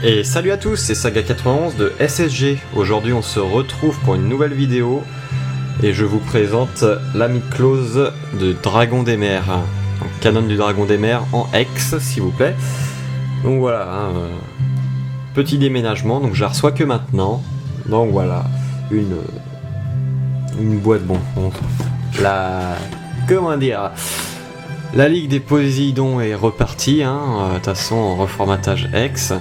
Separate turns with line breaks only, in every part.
Et salut à tous, c'est Saga91 de SSG. Aujourd'hui on se retrouve pour une nouvelle vidéo et je vous présente l'ami close de Dragon des Mers. Donc, canon du Dragon des Mers en X s'il vous plaît. Donc voilà, petit déménagement, donc je la reçois que maintenant. Donc voilà, une boîte, bon, comment dire, la Ligue des Poséidons est repartie, de toute façon en reformatage X.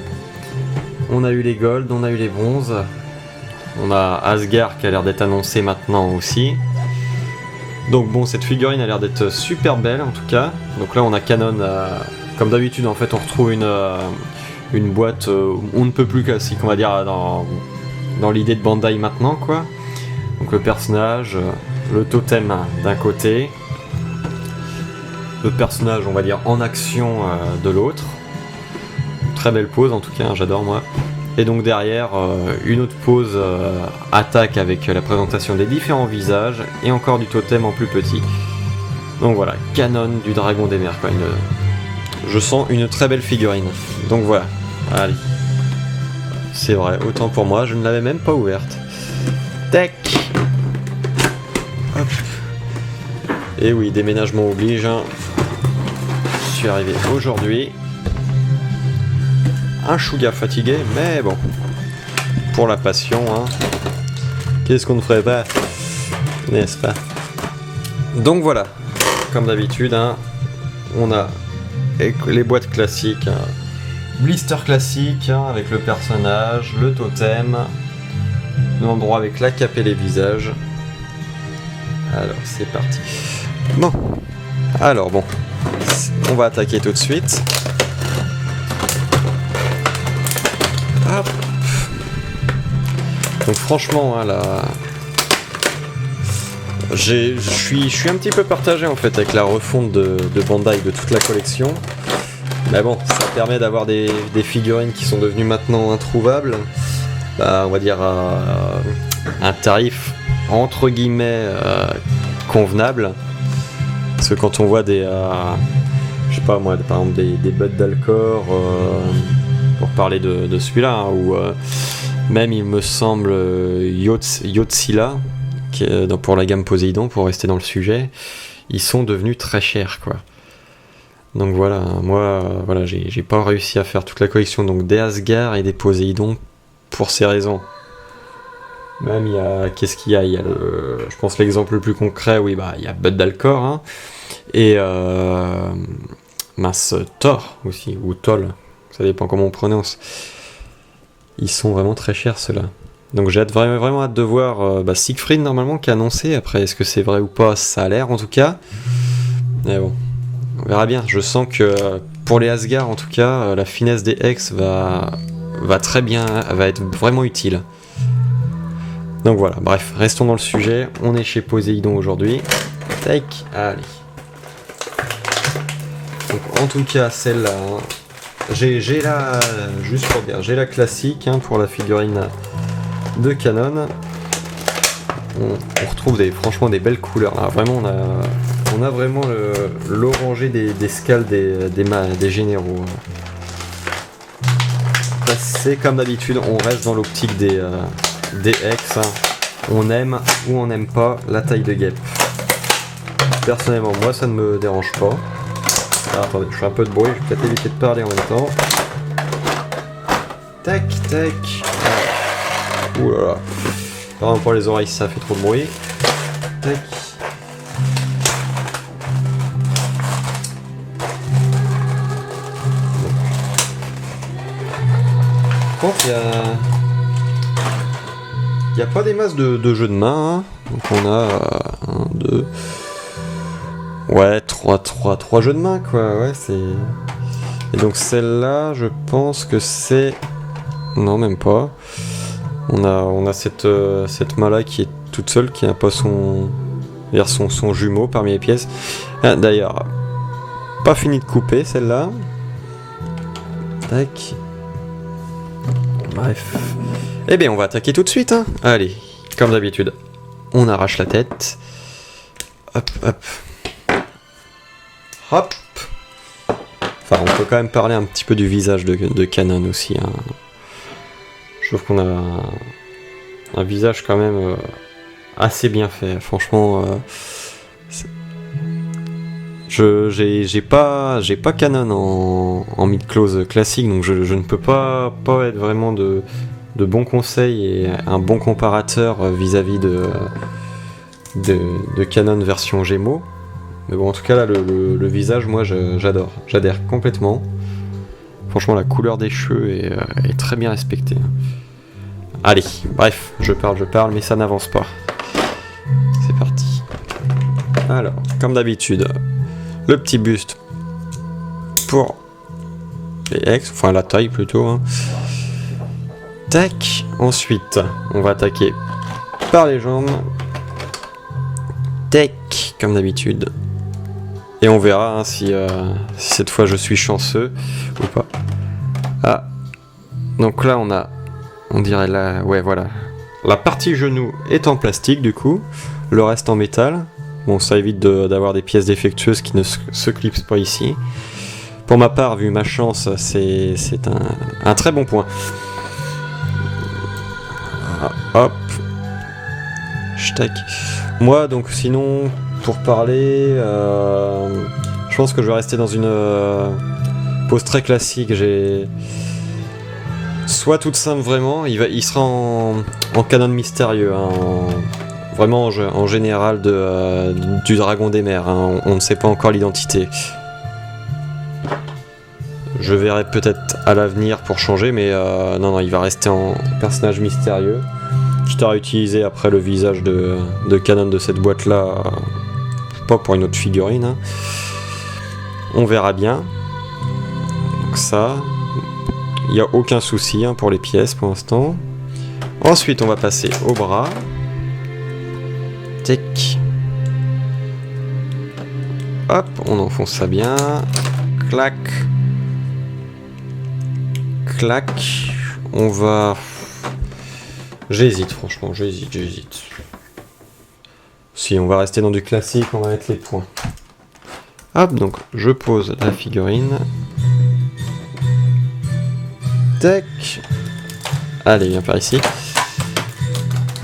On a eu les golds, on a eu les bronzes. On a Asgard qui a l'air d'être annoncé maintenant aussi. Donc bon, cette figurine a l'air d'être super belle en tout cas. Donc là on a Canon, comme d'habitude en fait on retrouve une boîte on ne peut plus classique on va dire dans l'idée de Bandai maintenant quoi. Donc le personnage, le totem d'un côté. Le personnage on va dire en action de l'autre. Très belle pose en tout cas, j'adore moi. Et donc derrière, une autre pose attaque avec la présentation des différents visages et encore du totem en plus petit. Donc voilà, canon du Dragon des Mers quoi. Je sens une très belle figurine. Donc voilà, allez. C'est vrai, autant pour moi, je ne l'avais même pas ouverte. Tac. Hop. Et oui, déménagement oblige. Je suis arrivé aujourd'hui. Un chouïa fatigué, mais bon, pour la passion, qu'est-ce qu'on ne ferait pas, n'est-ce pas? Donc voilà, comme d'habitude, on a les boîtes classiques, blister classique avec le personnage, le totem, l'endroit avec la cape et les visages. Alors c'est parti. Bon, alors bon, on va attaquer tout de suite. Hop. Donc franchement là, je suis un petit peu partagé en fait avec la refonte de Bandai de toute la collection. Mais bon, ça permet d'avoir des figurines qui sont devenues maintenant introuvables. On va dire un tarif entre guillemets convenable. Parce que quand on voit des je sais pas moi, par exemple des Bud d'Alcor, pour parler de celui-là, ou même il me semble Yotzilla, pour la gamme Poséidon, pour rester dans le sujet, ils sont devenus très chers quoi. Donc voilà, moi voilà, j'ai pas réussi à faire toute la collection donc des Asgard et des Poséidon pour ces raisons. Même il y a, qu'est-ce qu'il y a, je pense l'exemple le plus concret, oui il y a Bud d'Alcor, et Thor aussi, ou Toll. Ça dépend comment on prononce. Ils sont vraiment très chers ceux-là. Donc j'ai vraiment hâte de voir Siegfried normalement qui a annoncé. Après est-ce que c'est vrai ou pas, ça a l'air en tout cas. Mais bon, on verra bien. Je sens que pour les Asgard en tout cas, la finesse des Hex va très bien, va être vraiment utile. Donc voilà, bref, restons dans le sujet. On est chez Poséidon aujourd'hui. Tac, allez. Donc en tout cas celle-là... J'ai la, juste pour dire, j'ai la classique pour la figurine de Canon. On retrouve franchement des belles couleurs. Là. Vraiment, on a vraiment l'orangé des scales des généraux. Là, c'est comme d'habitude, on reste dans l'optique des Hex. On aime ou on n'aime pas la taille de guêpe. Personnellement, moi, ça ne me dérange pas. Attendez, je fais un peu de bruit, je vais peut-être éviter de parler en même temps. Tac, tac. Ouh là là. Vraiment pour les oreilles, ça fait trop de bruit. Tac. Par contre, il n'y a pas des masses de jeux de main. Donc on a 1, 2... Ouais, 3 jeux de main quoi, ouais c'est... Et donc celle-là, je pense que c'est... Non, même pas. On a cette main-là qui est toute seule, qui n'a pas son jumeau parmi les pièces. Ah, d'ailleurs, pas fini de couper celle-là. Tac. Bref. Eh bien, on va attaquer tout de suite, Allez, comme d'habitude. On arrache la tête. Hop, hop. Hop. Enfin, on peut quand même parler un petit peu du visage de Canon aussi. Hein. Je trouve qu'on a un visage quand même assez bien fait. Franchement, j'ai pas Canon en mid-close classique, donc je ne peux pas être vraiment de bons conseils et un bon comparateur vis-à-vis de Canon version Gémeaux. Mais bon, en tout cas là, le visage, moi j'adhère complètement. Franchement, la couleur des cheveux est très bien respectée. Allez, bref, je parle, mais ça n'avance pas. C'est parti. Alors, comme d'habitude, le petit buste pour les ex, enfin la taille plutôt. Hein. Tac. Ensuite, on va attaquer par les jambes. Tac, comme d'habitude. Et on verra hein, si cette fois je suis chanceux ou pas. Ah. Donc là, on dirait là, ouais voilà. La partie genou est en plastique du coup, le reste en métal. Bon, ça évite d'avoir des pièces défectueuses qui ne se clipsent pas ici. Pour ma part, vu ma chance, c'est un très bon point. Ah, hop. Tac. Moi, donc sinon, pour parler, je pense que je vais rester dans une pose très classique. J'ai soit toute simple vraiment, il sera en Canon mystérieux, hein, vraiment en général du dragon des mers, hein, on ne sait pas encore l'identité. Je verrai peut-être à l'avenir pour changer, mais non, il va rester en personnage mystérieux. Quitte à utiliser après le visage de Canon de cette boîte là, pas pour une autre figurine. Hein. On verra bien. Donc ça, il n'y a aucun souci hein, pour les pièces pour l'instant. Ensuite, on va passer au bras. Tic. Hop, on enfonce ça bien. Clac. Clac. On va... J'hésite, franchement, j'hésite. Si, on va rester dans du classique, on va mettre les points. Hop, donc, je pose la figurine. Tac. Allez, viens par ici.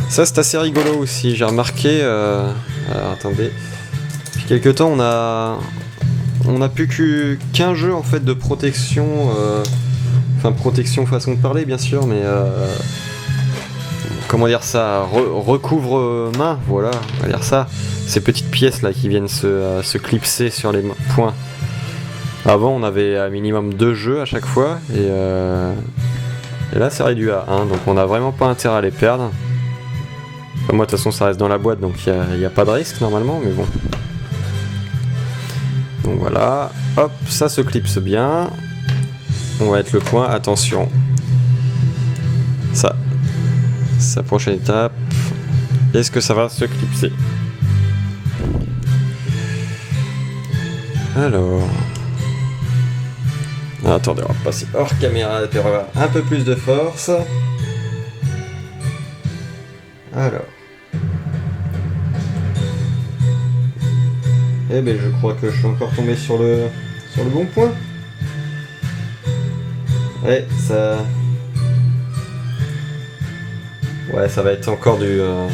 Ça, c'est assez rigolo aussi, j'ai remarqué... Alors, attendez. Depuis quelques temps, on a plus qu'un jeu, en fait, de protection... Enfin, protection façon de parler, bien sûr, mais... Comment dire ça, recouvre-main, voilà, on va dire ça. Ces petites pièces là qui viennent se clipser sur les points. Avant on avait un minimum 2 jeux à chaque fois et là c'est réduit à 1, donc on n'a vraiment pas intérêt à les perdre. Enfin, moi de toute façon ça reste dans la boîte donc il n'y a pas de risque normalement, mais bon. Donc voilà, hop, ça se clipse bien. On va mettre le point, attention. Ça. Sa prochaine étape, est-ce que ça va se clipser? Alors... Ah, attendez, on va passer hors caméra pour avoir un peu plus de force. Alors... Eh ben, je crois que je suis encore tombé sur le bon point. Ouais, ça... Ouais, ça va être encore de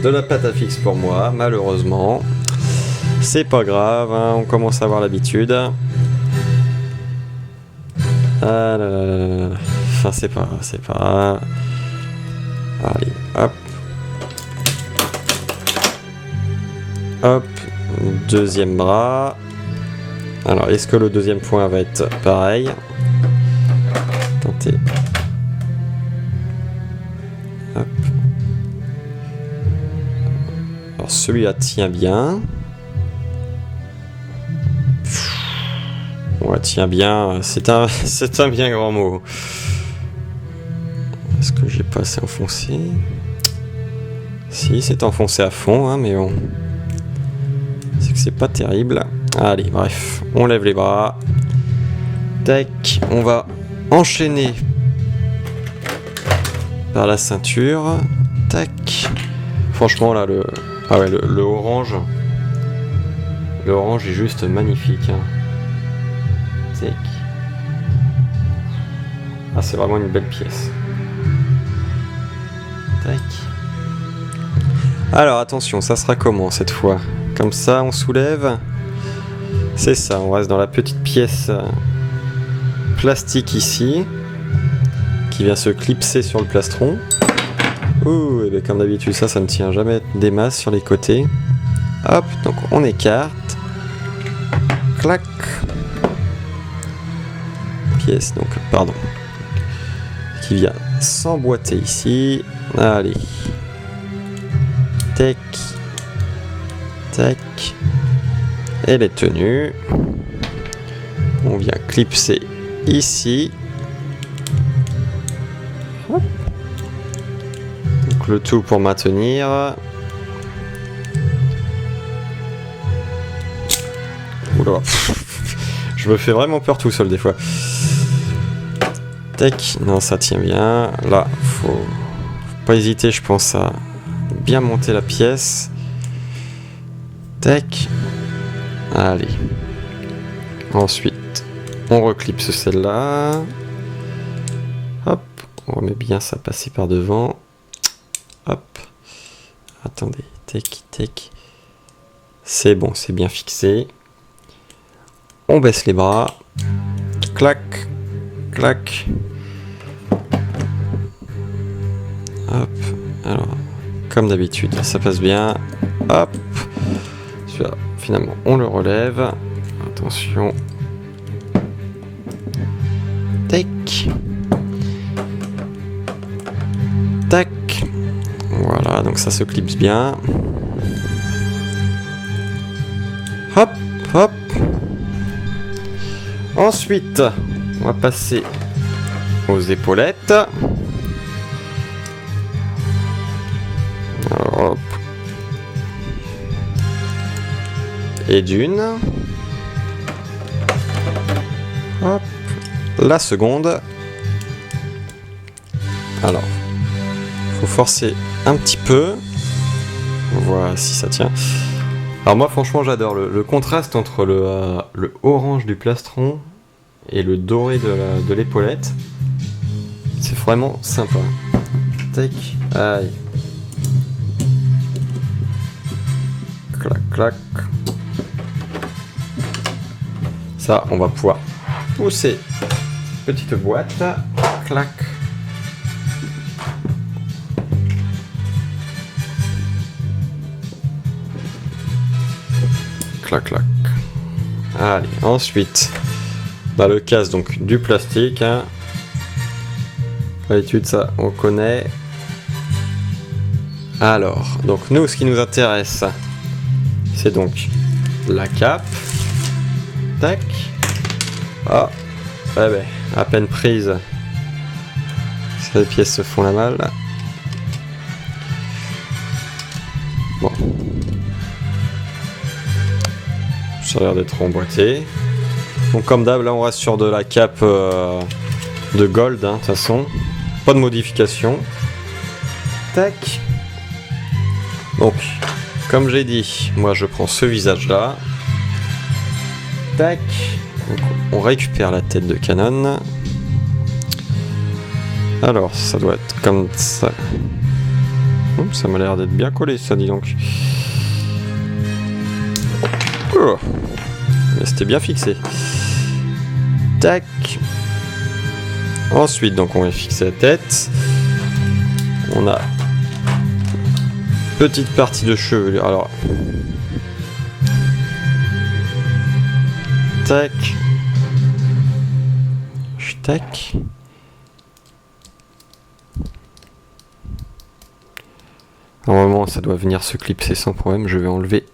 la pâte à fixe pour moi, malheureusement. C'est pas grave, hein, on commence à avoir l'habitude. Ah là là là là. Enfin, c'est pas... Allez, hop. Hop, deuxième bras. Alors, est-ce que le deuxième point va être pareil? Tentez. Hop. Alors celui-là tient bien. Ouais, tient bien, c'est un bien grand mot. Est-ce que j'ai pas assez enfoncé? Si, c'est enfoncé à fond, hein, mais bon. C'est que c'est pas terrible. Allez, bref, on lève les bras. Tac, on va enchaîner par la ceinture. Tac. Franchement là ah ouais, le orange. Le orange est juste magnifique. Hein. Tac. Ah, c'est vraiment une belle pièce. Tac. Alors attention, ça sera comment cette fois? Comme ça, on soulève. C'est ça, on reste dans la petite pièce plastique ici, qui vient se clipser sur le plastron. Ouh, et bien comme d'habitude, ça ne tient jamais des masses sur les côtés. Hop, donc on écarte. Clac. Pièce, donc, pardon. Qui vient s'emboîter ici. Allez. Tac. Tac. Elle est tenue. On vient clipser ici. Hop. Donc le tout pour maintenir. Oula. Je me fais vraiment peur tout seul des fois. Tac. Non, ça tient bien. Là, faut pas hésiter, je pense, à bien monter la pièce. Tac. Allez. Ensuite, on reclipse celle-là. Hop. On remet bien ça passer par devant. Hop. Attendez. Tac, tac. C'est bon, c'est bien fixé. On baisse les bras. Clac. Clac. Hop. Alors, comme d'habitude, ça passe bien. Hop. Celui-là, finalement, on le relève. Attention. Tac. Tac. Voilà, donc ça se clipse bien. Hop, hop. Ensuite, on va passer aux épaulettes. Alors, hop. Et d'une. Hop. La seconde. Alors, faut forcer un petit peu. Voilà si ça tient. Alors moi franchement j'adore le contraste entre le orange du plastron et le doré de l'épaulette. C'est vraiment sympa. Tac. Aïe. Clac clac. Ça on va pouvoir pousser cette petite boîte. Clac. Clac clac. Allez, ensuite, on a le casse donc du plastique. Hein. D'habitude ça on connaît. Alors, donc nous ce qui nous intéresse, c'est donc la cape. Tac. Ah, ouais, ben, à peine prise. Les pièces se font la malle. Bon. Ça a l'air d'être emboîté. Donc comme d'hab, là on reste sur de la cape de gold, hein, de toute façon. Pas de modification. Tac. Donc, comme j'ai dit, moi je prends ce visage-là. Tac. Donc, on récupère la tête de Canon. Alors, ça doit être comme ça. Ça m'a l'air d'être bien collé, ça, dis donc. Oh. Mais c'était bien fixé. Tac. Ensuite, donc, on va fixer la tête. On a petite partie de chevelure. Alors, tac. Tac. Normalement, ça doit venir se clipser sans problème. Je vais enlever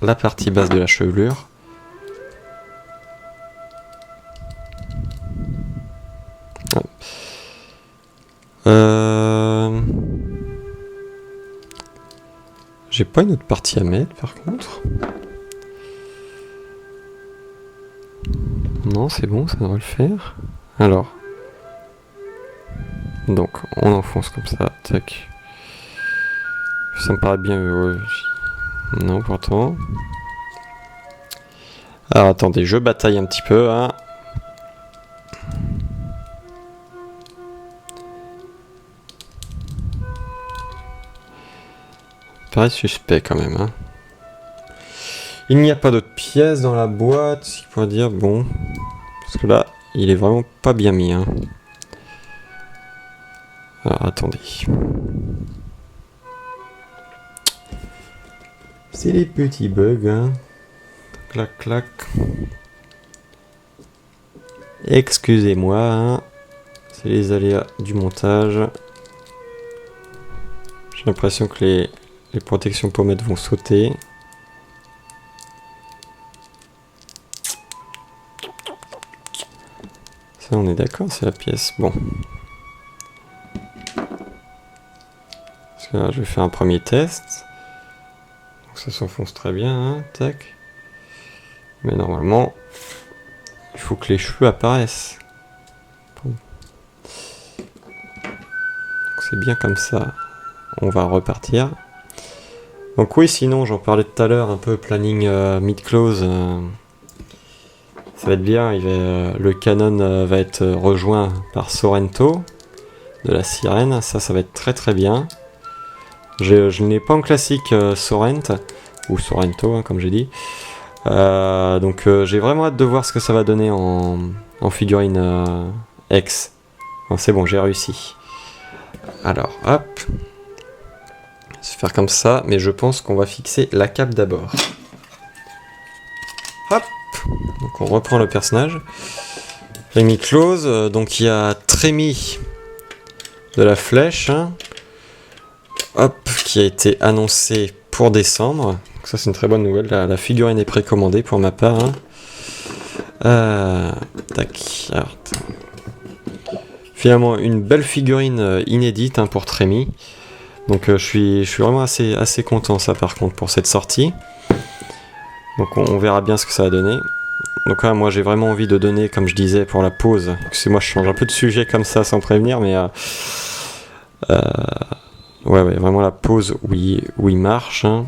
la partie basse de la chevelure. J'ai pas une autre partie à mettre par contre. Non, c'est bon, ça devrait le faire. Alors. Donc, on enfonce comme ça. Tac. Ça me paraît bien. Non, pourtant. Alors attendez, je bataille un petit peu. Hein. Paraît suspect quand même. Hein. Il n'y a pas d'autres pièces dans la boîte, ce qui pourrait dire bon. Parce que là, il est vraiment pas bien mis. Hein. Alors attendez. C'est les petits bugs. Hein. Clac, clac. Excusez-moi. Hein. C'est les aléas du montage. J'ai l'impression que les protections pommettes vont sauter. Ça, on est d'accord, c'est la pièce. Bon. Parce que là, je vais faire un premier test. Donc ça s'enfonce très bien, hein. Tac. Mais normalement, il faut que les cheveux apparaissent. Bon. Donc c'est bien comme ça. On va repartir. Donc oui, sinon, j'en parlais tout à l'heure, un peu planning mid-close. Ça va être bien, le Canon va être rejoint par Sorrento de la sirène, ça va être très très bien. Je n'ai pas en classique Sorrento, ou Sorrento hein, comme j'ai dit. Donc j'ai vraiment hâte de voir ce que ça va donner en figurine X. Bon, c'est bon, j'ai réussi. Alors, hop. Se faire comme ça, mais je pense qu'on va fixer la cape d'abord. Hop. Donc on reprend le personnage. Rémi close, donc il y a Trémi de la flèche, hein. Hop, qui a été annoncé pour décembre. Donc ça c'est une très bonne nouvelle, la figurine est précommandée pour ma part. Hein. Tac. Alors, finalement une belle figurine inédite hein, pour Trémi. Donc je suis vraiment assez content ça par contre pour cette sortie. Donc on verra bien ce que ça va donner. Donc là moi j'ai vraiment envie de donner comme je disais pour la pause. Excusez-moi je change un peu de sujet comme ça sans prévenir mais ouais vraiment la pause où il marche. Hein.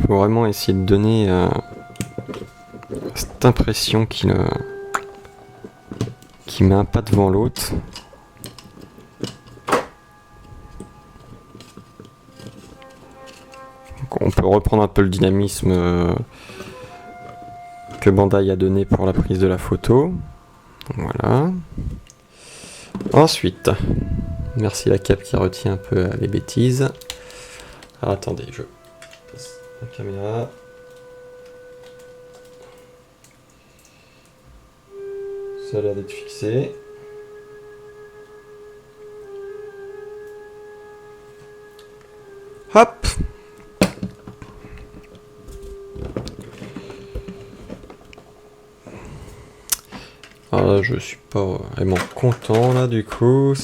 Faut vraiment essayer de donner cette impression qu'il met un pas devant l'autre. On peut reprendre un peu le dynamisme que Bandai a donné pour la prise de la photo. Voilà. Ensuite, merci la cape qui retient un peu les bêtises. Alors attendez, je passe la caméra. Ça a l'air d'être fixé. Hop! Alors là, je suis pas vraiment content là du coup.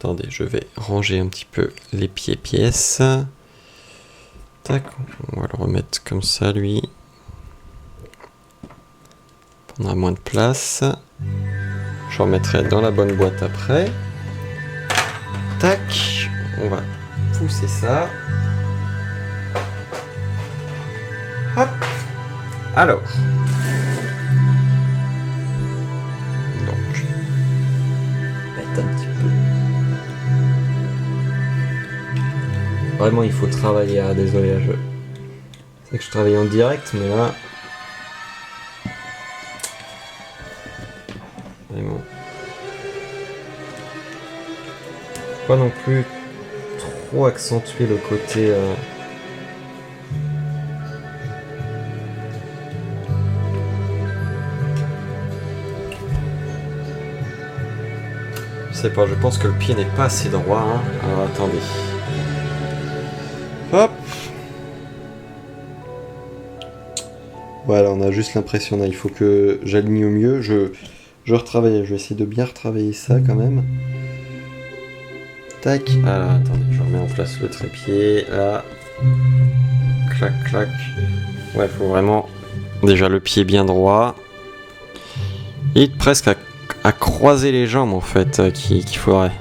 Attendez, je vais ranger un petit peu les pièces. Tac, on va le remettre comme ça lui. On a moins de place. Je remettrai dans la bonne boîte après. Tac, on va pousser ça. Hop. Alors. Un petit peu. Vraiment il faut travailler, ah, désolé, c'est vrai que je travaille en direct mais là vraiment pas non plus trop accentuer le côté je pense que le pied n'est pas assez droit. Hein. Alors attendez. Hop. Voilà, on a juste l'impression là. Il faut que j'aligne au mieux. Je retravaille. Je vais essayer de bien retravailler ça quand même. Tac. Alors attendez, je remets en place le trépied. Là. Clac, clac. Ouais, il faut vraiment déjà le pied bien droit. Et presque à croiser les jambes en fait qu'il faudrait.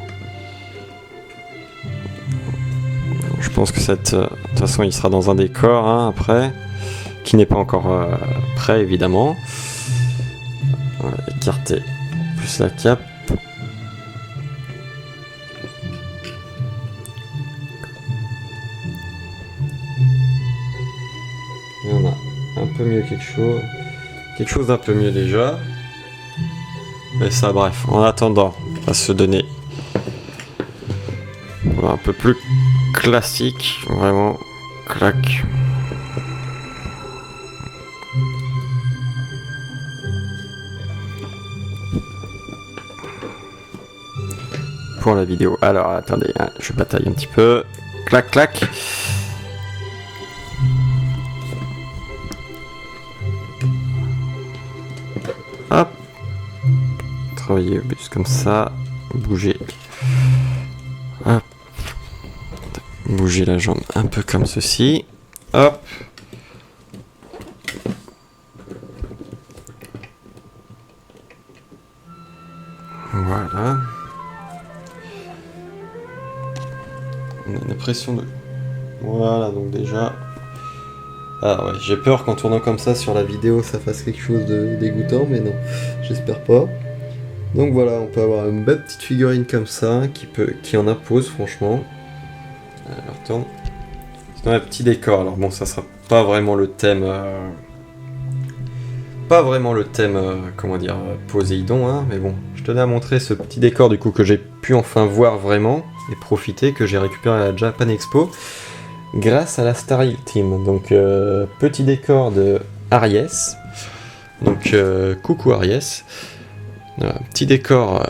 pense que de toute façon, il sera dans un décor hein, après, qui n'est pas encore prêt évidemment. Voilà, écarter plus la cape. Et on a un peu mieux quelque chose d'un peu mieux déjà. Mais ça, bref, en attendant, on va se donner un peu plus classique, vraiment, clac. Pour la vidéo. Alors, attendez, hein, je bataille un petit peu. Clac, clac. Hop. Travailler le bus comme ça. Bouger. Hop. Bouger la jambe un peu comme ceci. Hop. Voilà. On a l'impression de... Voilà, donc déjà... Ah ouais, j'ai peur qu'en tournant comme ça sur la vidéo, ça fasse quelque chose de dégoûtant, mais non, j'espère pas. Donc voilà, on peut avoir une belle petite figurine comme ça, qui en impose, franchement. Alors, attends. C'est un petit décor, alors bon, ça sera pas vraiment le thème... comment dire, Poséidon, hein, mais bon, je tenais à montrer ce petit décor du coup que j'ai pu enfin voir vraiment et profiter, que j'ai récupéré à la Japan Expo grâce à la Star Team. Donc petit décor de Aries, donc coucou Aries, petit décor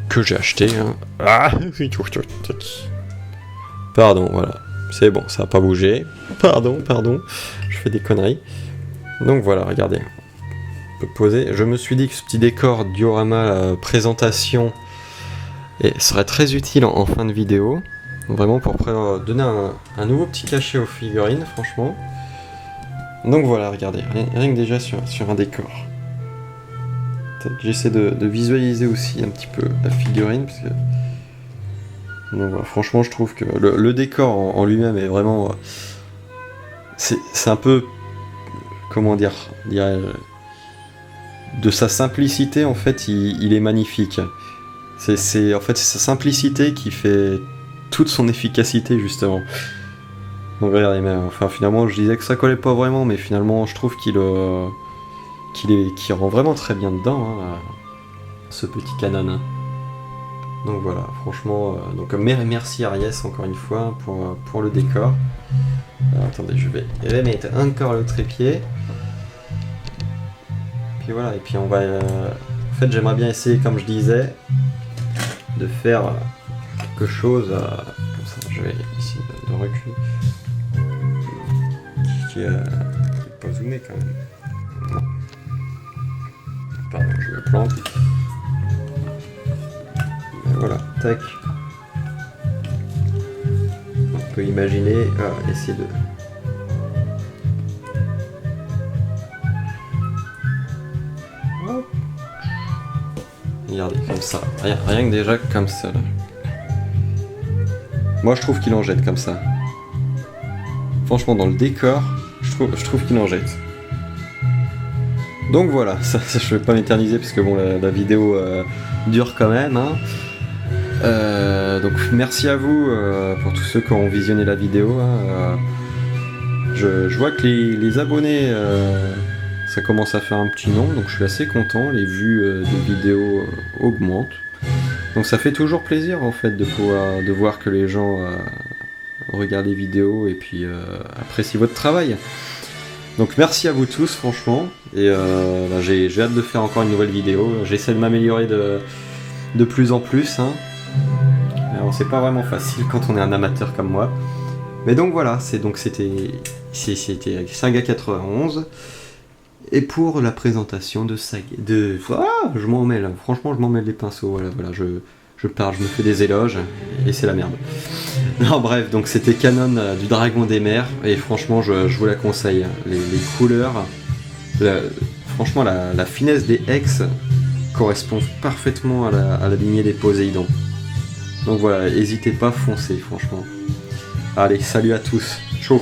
que j'ai acheté. Hein. Ah pardon, voilà, c'est bon, ça a pas bougé. Pardon, je fais des conneries. Donc voilà, regardez, on peut poser. Je me suis dit que ce petit décor diorama présentation serait très utile en fin de vidéo, vraiment pour donner un nouveau petit cachet aux figurines, franchement. Donc voilà, regardez, rien que déjà sur un décor. J'essaie de visualiser aussi un petit peu la figurine, parce que... Donc voilà, franchement, je trouve que le décor en lui-même est vraiment... c'est un peu... Comment dire, de sa simplicité, en fait, il est magnifique. C'est en fait sa simplicité qui fait toute son efficacité, justement. Donc regardez, mais enfin finalement je disais que ça collait pas vraiment, mais finalement je trouve qu'il rend vraiment très bien dedans, hein, ce petit Canon. Donc voilà, franchement, donc merci Ariès encore une fois pour le décor. Alors, attendez, je vais remettre encore le trépied. Puis voilà, et puis on va... en fait, j'aimerais bien essayer, comme je disais, de faire quelque chose... comme ça, je vais essayer de reculer. Qui est pas zoomé quand même. Non. Pardon, je me plante. Et voilà, tac. On peut imaginer... essayer de... Regardez, comme ça. Rien que déjà comme ça, là. Moi, je trouve qu'il en jette comme ça. Franchement, dans le décor, je trouve qu'il en jette. Donc voilà, ça je vais pas m'éterniser, parce que bon, la vidéo dure quand même. Hein. Donc merci à vous pour tous ceux qui ont visionné la vidéo. Hein. Je vois que les abonnés... ça commence à faire un petit nombre, donc je suis assez content, les vues des vidéos augmentent. Donc ça fait toujours plaisir en fait de voir que les gens regardent les vidéos et puis apprécient votre travail. Donc merci à vous tous franchement, et j'ai hâte de faire encore une nouvelle vidéo, j'essaie de m'améliorer de plus en plus. Hein. Alors c'est pas vraiment facile quand on est un amateur comme moi. Mais donc voilà, c'était Saga 91. Et pour la présentation de Saga... je m'en mêle, franchement je m'en mêle les pinceaux, voilà, je parle, je me fais des éloges, et c'est la merde. Non bref, donc c'était Canon du Dragon des Mers, et franchement je vous la conseille, les couleurs, franchement la finesse des X correspond parfaitement à la lignée des Poséidon. Donc voilà, n'hésitez pas, foncez franchement. Allez, salut à tous. Ciao.